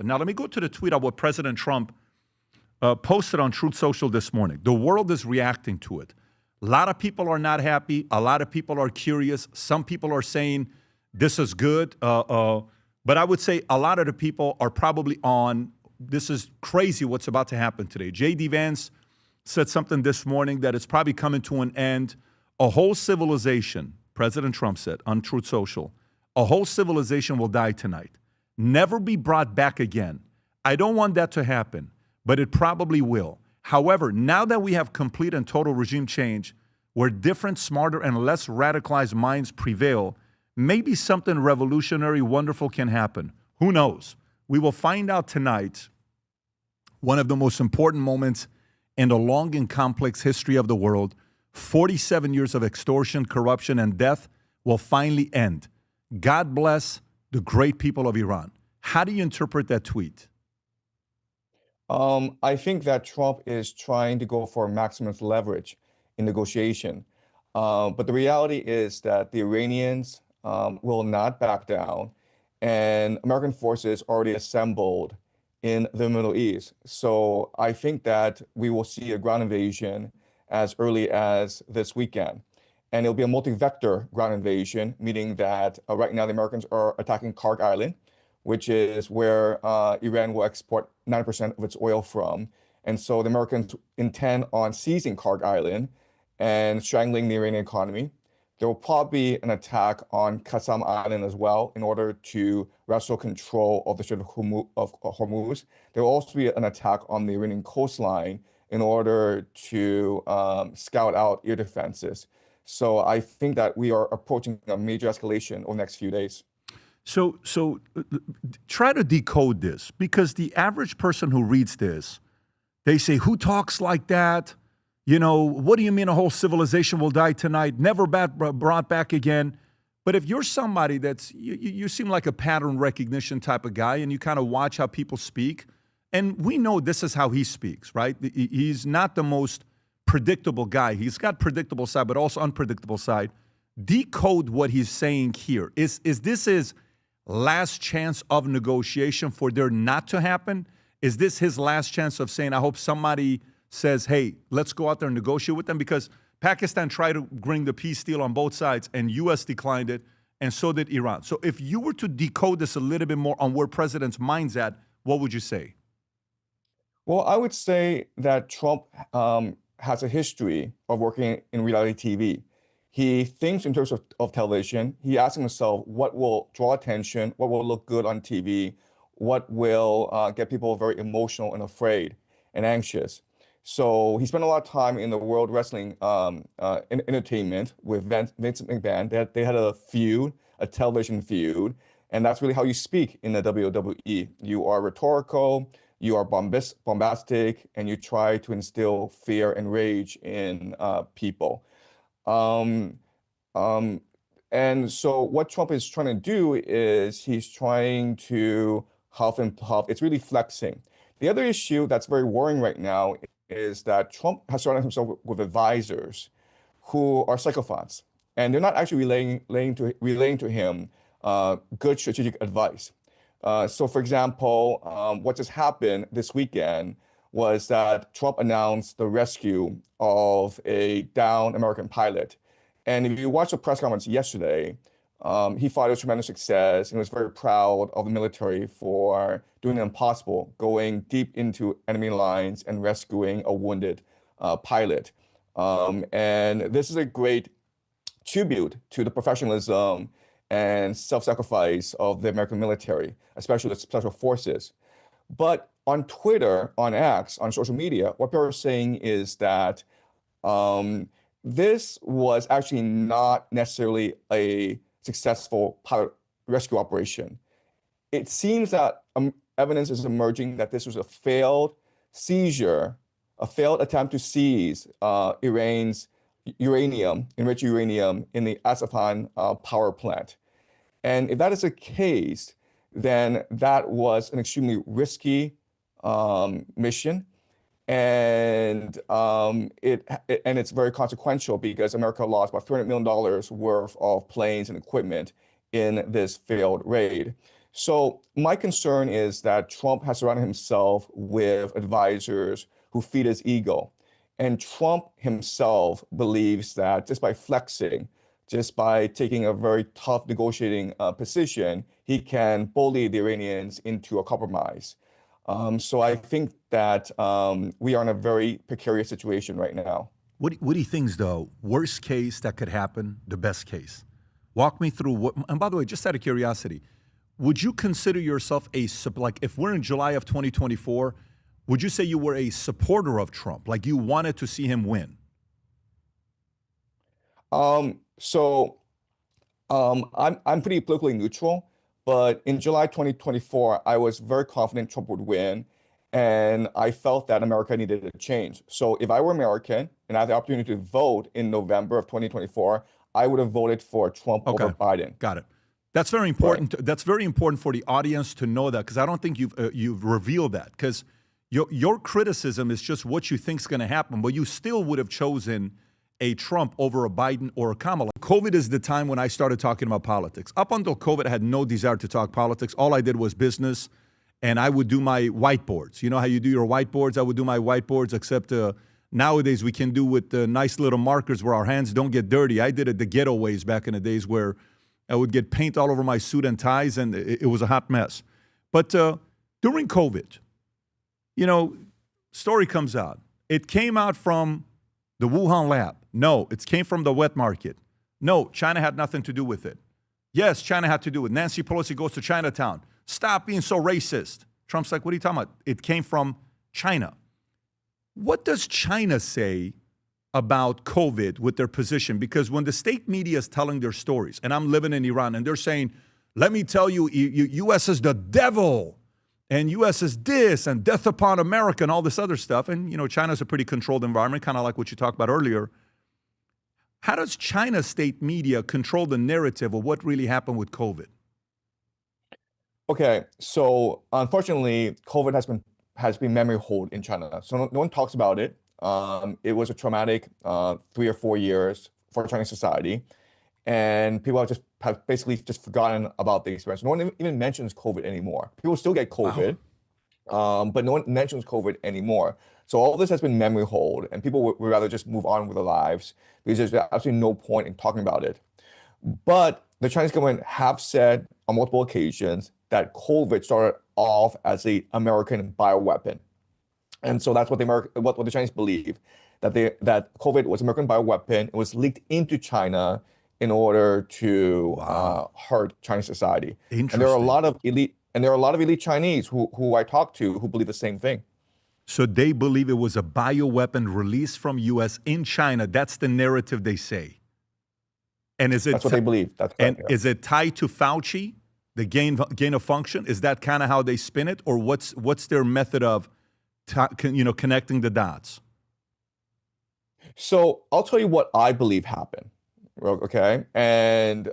happen. Now, let me go to the tweet of what President Trump posted on Truth Social this morning. The world is reacting to it. A lot of people are not happy. A lot of people are curious. Some people are saying this is good. But I would say a lot of the people are probably on, this is crazy what's about to happen today. J.D. Vance said something this morning that it's probably coming to an end. A whole civilization, President Trump said on Truth Social, a whole civilization will die tonight. Never be brought back again. I don't want that to happen, but it probably will. However, now that we have complete and total regime change, where different, smarter, and less radicalized minds prevail, maybe something revolutionary, wonderful can happen. Who knows? We will find out tonight. One of the most important moments in the long and complex history of the world, 47 years of extortion, corruption, and death will finally end. God bless the great people of Iran. How do you interpret that tweet? I think that Trump is trying to go for maximum leverage in negotiation. But the reality is that the Iranians will not back down, and American forces already assembled in the Middle East. So I think that we will see a ground invasion as early as this weekend. And it'll be a multi-vector ground invasion, meaning that right now the Americans are attacking Karg Island, which is where Iran will export 90% of its oil from. And so the Americans intend on seizing Karg Island and strangling the Iranian economy. There will probably be an attack on Qassam Island as well in order to wrestle control of the Strait of Hormuz. There will also be an attack on the Iranian coastline in order to scout out air defenses. So I think that we are approaching a major escalation over the next few days. So try to decode this, because the average person who reads this, they say, who talks like that? You know, what do you mean a whole civilization will die tonight, never brought back again? But if you're somebody that's, you seem like a pattern recognition type of guy, and you kind of watch how people speak, and we know this is how he speaks, right? He's not the most predictable guy. He's got predictable side, but also unpredictable side. Decode what he's saying here. Is this his last chance of negotiation for there not to happen? Is this his last chance of saying, I hope somebody says, hey, let's go out there and negotiate with them? Because Pakistan tried to bring the peace deal on both sides, and U.S. declined it, and so did Iran. So if you were to decode this a little bit more on where President's mind's at, what would you say? Well, I would say that Trump has a history of working in reality TV. He thinks in terms of television. He asks himself what will draw attention, what will look good on TV, what will get people very emotional and afraid and anxious. So he spent a lot of time in the World Wrestling Entertainment with Vince McMahon. They had a feud, a television feud, and that's really how you speak in the WWE. You are rhetorical, you are bombastic, and you try to instill fear and rage in people. And so what Trump is trying to do is he's trying to huff and puff. It's really flexing. The other issue that's very worrying right now is that Trump has surrounded himself with advisors who are psychopaths, and they're not actually relaying to him good strategic advice. So, for example, what just happened this weekend was that Trump announced the rescue of a downed American pilot. And if you watch the press conference yesterday, he thought it was tremendous success and was very proud of the military for doing the impossible, going deep into enemy lines and rescuing a wounded pilot. And this is a great tribute to the professionalism and self-sacrifice of the American military, especially the special forces. But on Twitter, on X, on social media, what people are saying is that this was actually not necessarily a successful pilot rescue operation. It seems that evidence is emerging that this was a failed seizure, a failed attempt to seize Iran's enriched uranium in the Isfahan power plant. And if that is the case, then that was an extremely risky mission, and it's very consequential because America lost about $300 million worth of planes and equipment in this failed raid. So my concern is that Trump has surrounded himself with advisors who feed his ego. And Trump himself believes that just by flexing, just by taking a very tough negotiating position, he can bully the Iranians into a compromise. So I think that we are in a very precarious situation right now. What do you think is the worst case that could happen, the best case? Walk me through what, and by the way, just out of curiosity, would you consider yourself like if we're in July of 2024, would you say you were a supporter of Trump? Like you wanted to see him win? So I'm pretty politically neutral, but in July 2024, I was very confident Trump would win, and I felt that America needed a change. So if I were American and I had the opportunity to vote in November of 2024, I would have voted for Trump over Okay, Biden. got it. That's very Right. important. That's very important for the audience to know that because I don't think you've revealed that because your criticism is just what you think is going to happen, but you still would have chosen a Trump over a Biden or a Kamala. COVID is the time when I started talking about politics. Up until COVID, I had no desire to talk politics. All I did was business, and I would do my whiteboards. You know how you do your whiteboards? I would do my whiteboards, except nowadays we can do with nice little markers where our hands don't get dirty. I did it the ghetto ways back in the days where I would get paint all over my suit and ties, and it was a hot mess. But during COVID, you know, story comes out. It came out from the Wuhan lab. No, it came from the wet market. No, China had nothing to do with it. Yes, China had to do it. Nancy Pelosi goes to Chinatown. Stop being so racist. Trump's like, what are you talking about? It came from China. What does China say about COVID with their position? Because when the state media is telling their stories, and I'm living in Iran, and they're saying, let me tell you, U.S. is the devil, and U.S. is this, and death upon America, and all this other stuff. And, you know, China's a pretty controlled environment, kind of like what you talked about earlier. How does China's state media control the narrative of what really happened with COVID? Okay, so unfortunately, COVID has been memory hold in China. So no one talks about it. It was a traumatic 3 or 4 years for Chinese society, and people have basically just forgotten about the experience. No one even mentions COVID anymore. People still get Wow. COVID, but no one mentions COVID anymore. So all this has been memory hold, and people would rather just move on with their lives because there's absolutely no point in talking about it. But the Chinese government have said on multiple occasions that COVID started off as a American bioweapon. And so that's what what the Chinese believe, that COVID was American bioweapon. It was leaked into China in order to Wow. hurt Chinese society. And Interesting. there are a lot of elite Chinese who I talk to who believe the same thing. So they believe it was a bioweapon released from U.S. in China. That's the narrative they say. And is That's it what they believe. That's and correct. Yeah. is it tied to Fauci, the gain of function? Is that kind of how they spin it, or what's their method of connecting the dots? So I'll tell you what I believe happened. Okay. And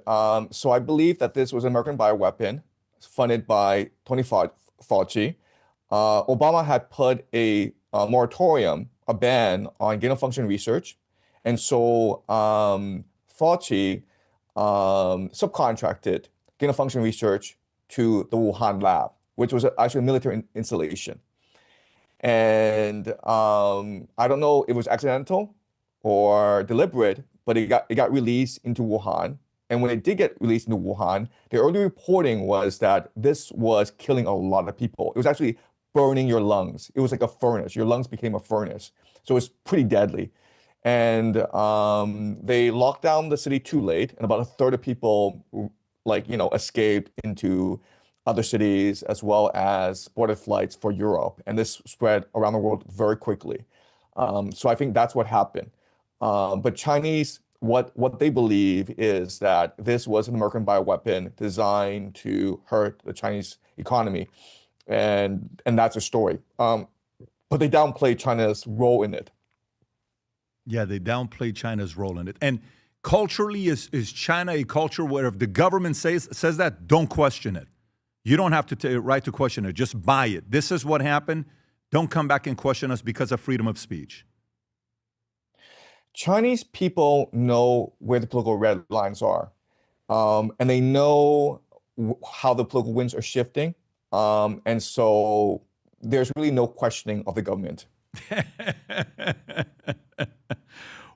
so I believe that this was an American bioweapon funded by Tony Fauci. Obama had put a moratorium, a ban on gain of function research. And so Fauci subcontracted gain of function research to the Wuhan lab, which was actually a military installation. And I don't know if it was accidental or deliberate, but it got released into Wuhan. And when it did get released into Wuhan, the early reporting was that this was killing a lot of people. It was actually burning your lungs. It was like a furnace. Your lungs became a furnace. So it's pretty deadly. And they locked down the city too late, and about a third of people, escaped into other cities as well as boarded flights for Europe. And this spread around the world very quickly. So I think that's what happened. But Chinese, what they believe is that this was an American bioweapon designed to hurt the Chinese economy, and that's a story. But they downplay China's role in it. Yeah, they downplay China's role in it. And culturally, is China a culture where if the government says that, don't question it. You don't have to right to question it. Just buy it. This is what happened. Don't come back and question us because of freedom of speech. Chinese people know where the political red lines are, and they know how the political winds are shifting. And so there's really no questioning of the government.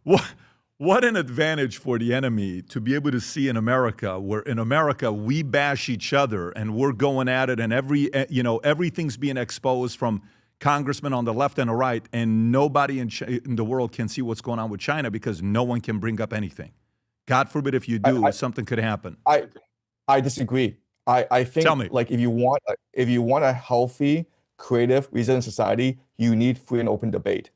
What, what an advantage for the enemy to be able to see in America, where in America we bash each other and we're going at it, and everything's being exposed from congressmen on the left and the right, and nobody in the world can see what's going on with China because no one can bring up anything. God forbid if you do, something could happen. I disagree. I think Tell me. like if you want a healthy, creative, resilient society, you need free and open debate.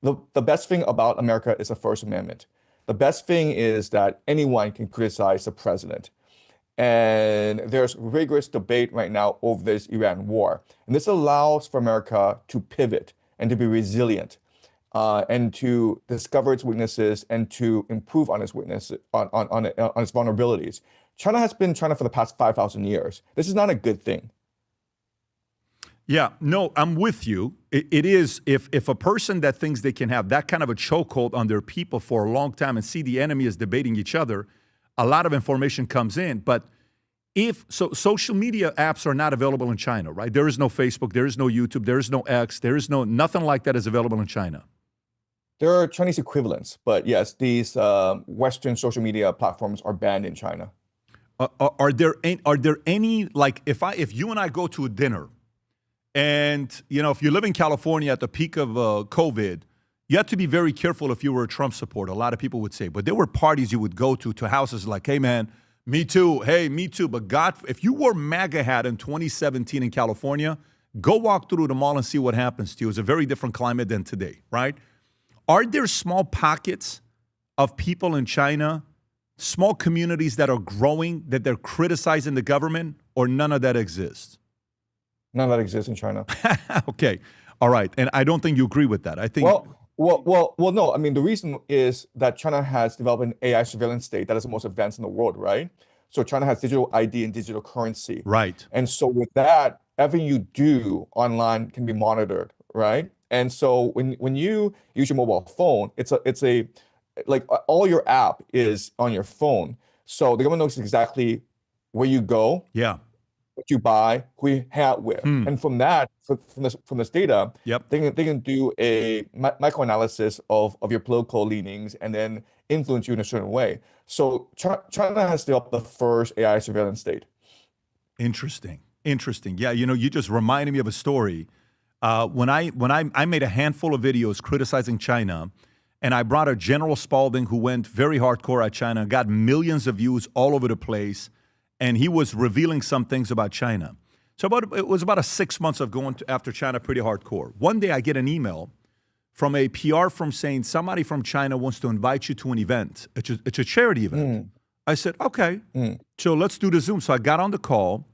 The best thing about America is the First Amendment. The best thing is that anyone can criticize the president. And there's rigorous debate right now over this Iran war. And this allows for America to pivot and to be resilient, and to discover its weaknesses and to improve on its weaknesses, on its vulnerabilities. China has been China for the past 5,000 years. This is not a good thing. Yeah, no, I'm with you. It is, if a person that thinks they can have that kind of a chokehold on their people for a long time and see the enemy is debating each other, a lot of information comes in. But social media apps are not available in China, right? There is no Facebook, there is no YouTube, there is no X, there is nothing like that is available in China. There are Chinese equivalents, but yes, these Western social media platforms are banned in China. Are there any, like, if you and I go to a dinner, and if you live in California at the peak of COVID, you had to be very careful if you were a Trump supporter. A lot of people would say, but there were parties you would go to houses like, hey man, me too, hey, me too. But God, if you wore MAGA hat in 2017 in California, go walk through the mall and see what happens to you. It's a very different climate than today, right? Are there small pockets of people in China, small communities that are growing, that they're criticizing the government, or none of that exists? None of that exists in China. Okay. All right. And I don't think you agree with that. I think. Well, no. I mean, the reason is that China has developed an AI surveillance state that is the most advanced in the world, right? So China has digital ID and digital currency. Right. And so with that, everything you do online can be monitored, right? And so when you use your mobile phone, it's like all your app is on your phone. So the government knows exactly where you go. Yeah. What you buy, who you hang out with, and from that, from this data, yep, they can do a microanalysis of your political leanings and then influence you in a certain way. So China has developed the first AI surveillance state. Interesting. Yeah, you just reminded me of a story. When I made a handful of videos criticizing China, and I brought a General Spalding who went very hardcore at China, got millions of views all over the place. And he was revealing some things about China. So it was about 6 months of going after China pretty hardcore. One day I get an email from a PR firm saying somebody from China wants to invite you to an event. It's a charity event. I said, okay, so let's do the Zoom. So I got on the call.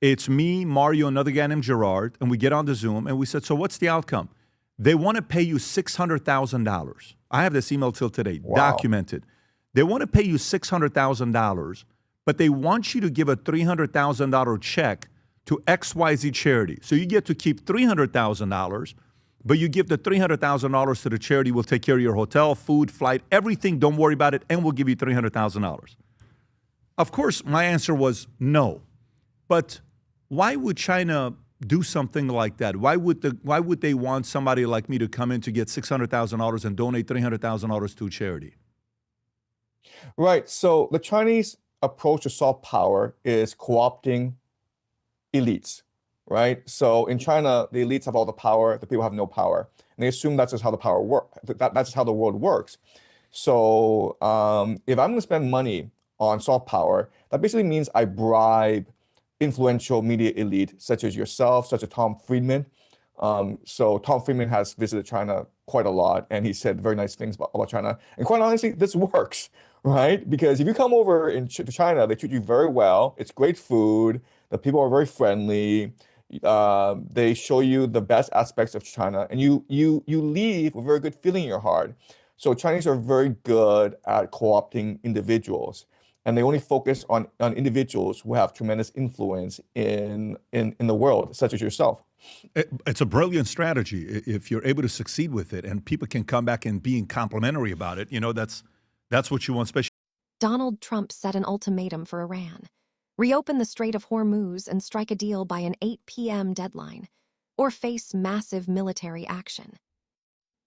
It's me, Mario, another guy named Gerard, and we get on the Zoom, and we said, so what's the outcome? They want to pay you $600,000. I have this email till today, documented. They want to pay you $600,000, but they want you to give a $300,000 check to XYZ charity. So you get to keep $300,000, but you give the $300,000 to the charity. We'll take care of your hotel, food, flight, everything. Don't worry about it, and we'll give you $300,000. Of course, my answer was no. But why would China do something like that? Why would they want somebody like me to come in to get $600,000 and donate $300,000 to a charity? Right. So the Chinese approach to soft power is co-opting elites, right? So in China, the elites have all the power, the people have no power, and they assume that's just how the power works. That's just how the world works. So if I'm going to spend money on soft power, that basically means I bribe influential media elite, such as yourself, such as Tom Friedman. So Tom Friedman has visited China quite a lot, and he said very nice things about China. And quite honestly, this works, right? Because if you come over to China, they treat you very well. It's great food. The people are very friendly. They show you the best aspects of China, and you leave with a very good feeling in your heart. So Chinese are very good at co-opting individuals, and they only focus on individuals who have tremendous influence in the world, such as yourself. It's a brilliant strategy if you're able to succeed with it, and people can come back and being complimentary about it. That's what you want, especially. Donald Trump set an ultimatum for Iran. reopen the Strait of Hormuz and strike a deal by an 8 p.m. deadline, or face massive military action.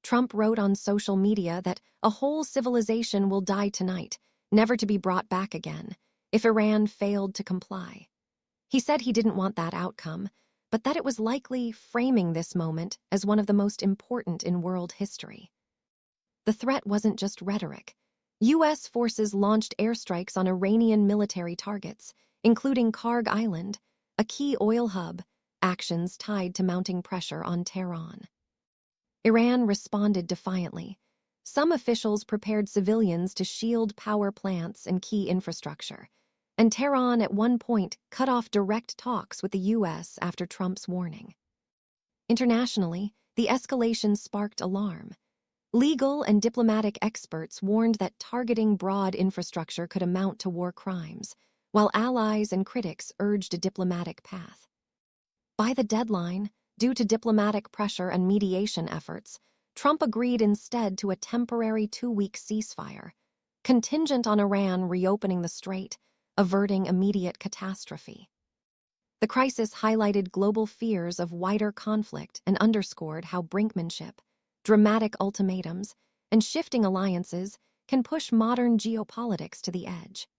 Trump wrote on social media that a whole civilization will die tonight, never to be brought back again, if Iran failed to comply. He said he didn't want that outcome, but that it was likely framing this moment as one of the most important in world history. The threat wasn't just rhetoric. U.S. forces launched airstrikes on Iranian military targets, including Karg Island, a key oil hub, actions tied to mounting pressure on Tehran. Iran responded defiantly. Some officials prepared civilians to shield power plants and key infrastructure, and Tehran at one point cut off direct talks with the U.S. after Trump's warning. Internationally, the escalation sparked alarm. Legal and diplomatic experts warned that targeting broad infrastructure could amount to war crimes, while allies and critics urged a diplomatic path. By the deadline, due to diplomatic pressure and mediation efforts, Trump agreed instead to a temporary 2-week ceasefire, contingent on Iran reopening the strait, averting immediate catastrophe. The crisis highlighted global fears of wider conflict and underscored how brinkmanship, dramatic ultimatums, and shifting alliances can push modern geopolitics to the edge.